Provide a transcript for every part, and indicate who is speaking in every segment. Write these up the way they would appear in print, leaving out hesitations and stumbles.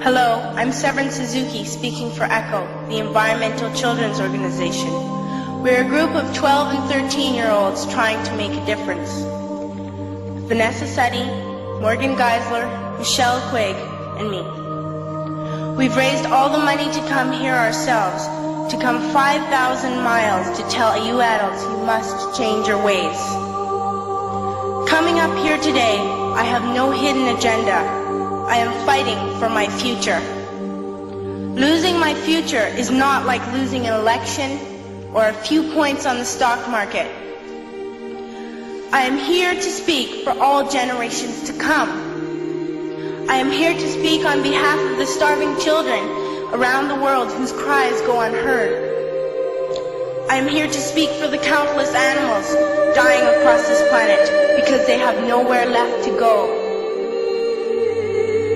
Speaker 1: Hello, I'm Severin Suzuki speaking for ECHO, the environmental children's organization. We're a group of 12 and 13-year-olds trying to make a difference. Vanessa Seti, Morgan Geisler, Michelle Quigg, and me. We've raised all the money to come here ourselves, to come 5,000 miles to tell you adults you must change your ways. Coming up here today, I have no hidden agenda. I am fighting for my future. Losing my future is not like losing an election or a few points on the stock market. I am here to speak for all generations to come. I am here to speak on behalf of the starving children around the world whose cries go unheard. I am here to speak for the countless animals dying across this planet because they have nowhere left to go.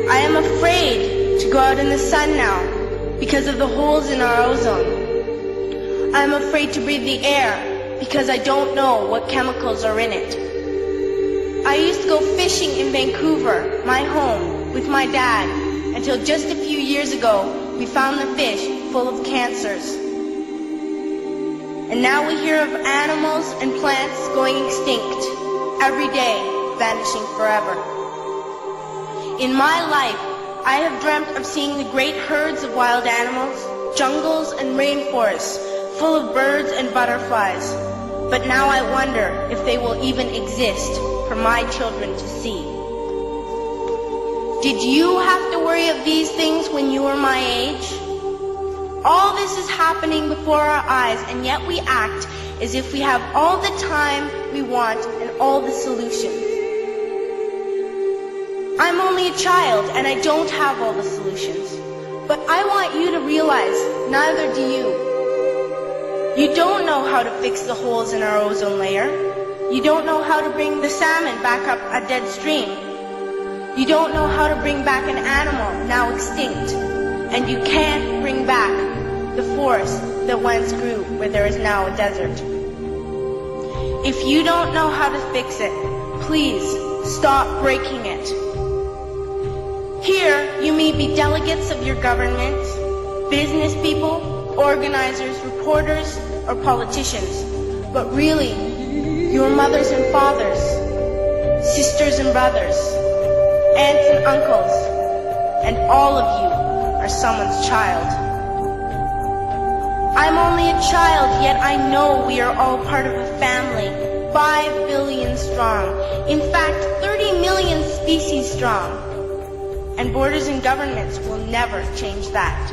Speaker 1: I am afraid to go out in the sun now because of the holes in our ozone. I am afraid to breathe the air because I don't know what chemicals are in it. I used to go fishing in Vancouver, my home, with my dad, until just a few years ago we found the fish full of cancers. And now we hear of animals and plants going extinct, every day vanishing forever. In my life, I have dreamt of seeing the great herds of wild animals, jungles and rainforests, full of birds and butterflies. But now I wonder if they will even exist for my children to see. Did you have to worry of these things when you were my age? All this is happening before our eyes, and yet we act as if we have all the time we want and all the solutions. I'm only a child and I don't have all the solutions. But I want you to realize, neither do you. You don't know how to fix the holes in our ozone layer. You don't know how to bring the salmon back up a dead stream. You don't know how to bring back an animal now extinct. And you can't bring back the forest that once grew where there is now a desert. If you don't know how to fix it, please stop breaking it. Here, you may be delegates of your government, business people, organizers, reporters, or politicians, but really, your mothers and fathers, sisters and brothers, aunts and uncles, and all of you are someone's child. I'm only a child, yet I know we are all part of a family, 5 billion strong, in fact, 30 million species strong. And borders and governments will never change that.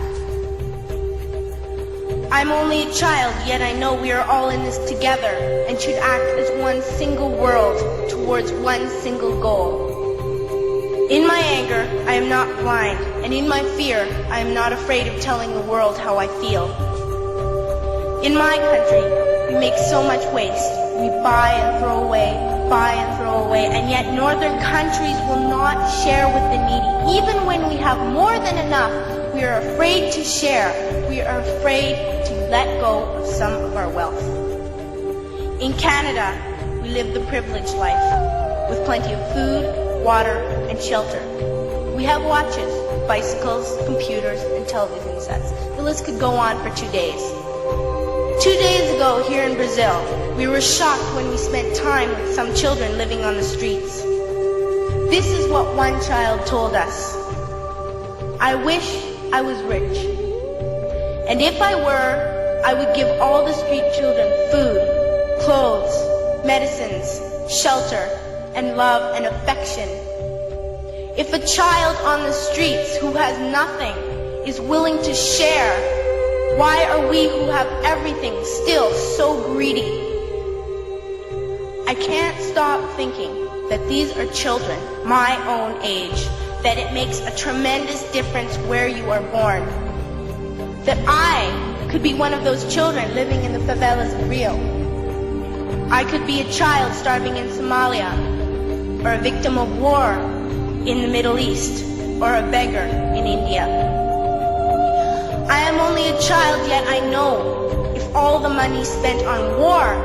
Speaker 1: I'm only a child, yet I know we are all in this together and should act as one single world towards one single goal. In my anger, I am not blind, and in my fear, I am not afraid of telling the world how I feel. In my country, we make so much waste. We buy and throw away, and yet northern countries will not share with the needy. Even when we have more than enough, we are afraid to share. We are afraid to let go of some of our wealth. In Canada, we live the privileged life, with plenty of food, water, and shelter. We have watches, bicycles, computers, and television sets. The list could go on for 2 days. 2 days ago, here in Brazil, we were shocked when we spent time with some children living on the streets. This is what one child told us. I wish I was rich. And if I were, I would give all the street children food, clothes, medicines, shelter, and love and affection. If a child on the streets who has nothing is willing to share, why are we who have everything still so greedy? I can't stop thinking that these are children my own age, that it makes a tremendous difference where you are born. That I could be one of those children living in the favelas of Rio. I could be a child starving in Somalia, or a victim of war in the Middle East, or a beggar in India. I am only a child, yet I know if all the money spent on war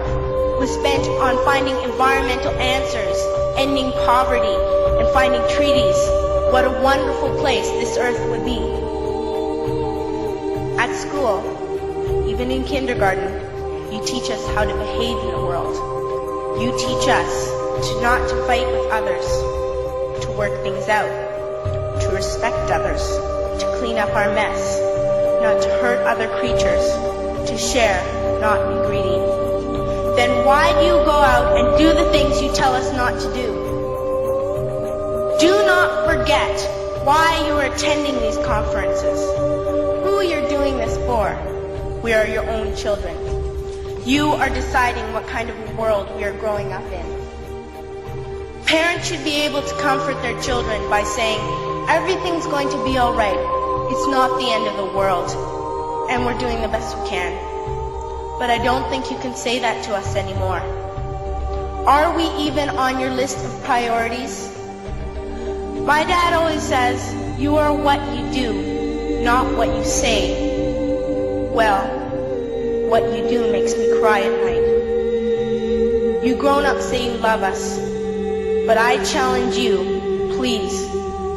Speaker 1: was spent on finding environmental answers, ending poverty, and finding treaties, what a wonderful place this earth would be. At school, even in kindergarten, you teach us how to behave in the world. You teach us not to fight with others, to work things out, to respect others, to clean up our mess, not to hurt other creatures, to share, not be greedy. Then why do you go out and do the things you tell us not to do? Do not forget why you are attending these conferences, who you're doing this for. We are your own children. You are deciding what kind of world we are growing up in. Parents should be able to comfort their children by saying, everything's going to be all right. It's not the end of the world, and we're doing the best we can. But I don't think you can say that to us anymore. Are we even on your list of priorities? My dad always says, you are what you do, not what you say. Well, what you do makes me cry at night. You grown-ups say you love us, but I challenge you, please,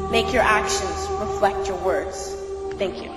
Speaker 1: make your actions reflect your words. Thank you.